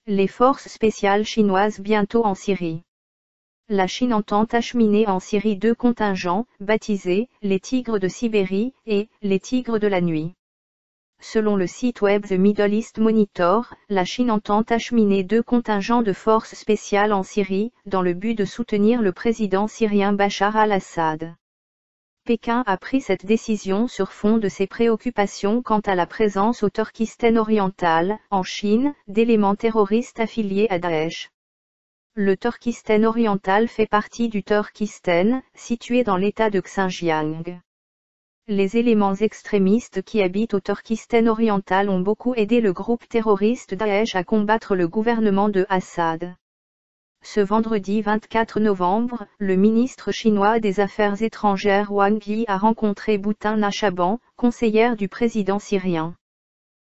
Les forces spéciales chinoises bientôt en Syrie. La Chine entend acheminer en Syrie 2 contingents, baptisés « les Tigres de Sibérie » et « les Tigres de la nuit ». Selon le site web The Middle East Monitor, la Chine entend acheminer 2 contingents de forces spéciales en Syrie, dans le but de soutenir le président syrien Bachar al-Assad. Pékin a pris cette décision sur fond de ses préoccupations quant à la présence au Turkestan oriental, en Chine, d'éléments terroristes affiliés à Daesh. Le Turkestan oriental fait partie du Turkestan, situé dans l'état de Xinjiang. Les éléments extrémistes qui habitent au Turkestan oriental ont beaucoup aidé le groupe terroriste Daesh à combattre le gouvernement de Assad. Ce vendredi 24 novembre, le ministre chinois des Affaires étrangères Wang Yi a rencontré Boutin Nachaban, conseillère du président syrien.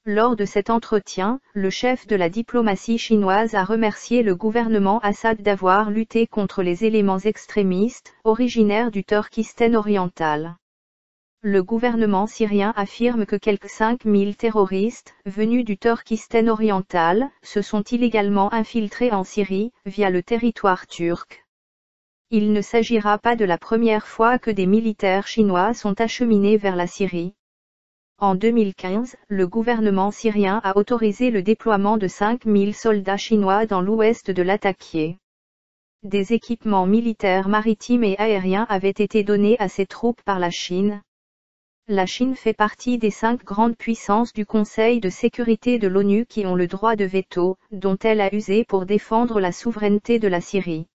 Lors de cet entretien, le chef de la diplomatie chinoise a remercié le gouvernement Assad d'avoir lutté contre les éléments extrémistes, originaires du Turkestan oriental. Le gouvernement syrien affirme que quelques 5000 terroristes, venus du Turkestan oriental, se sont illégalement infiltrés en Syrie, via le territoire turc. Il ne s'agira pas de la première fois que des militaires chinois sont acheminés vers la Syrie. En 2015, le gouvernement syrien a autorisé le déploiement de 5000 soldats chinois dans l'ouest de Latakia. Des équipements militaires maritimes et aériens avaient été donnés à ces troupes par la Chine. La Chine fait partie des 5 grandes puissances du Conseil de sécurité de l'ONU qui ont le droit de veto, dont elle a usé pour défendre la souveraineté de la Syrie.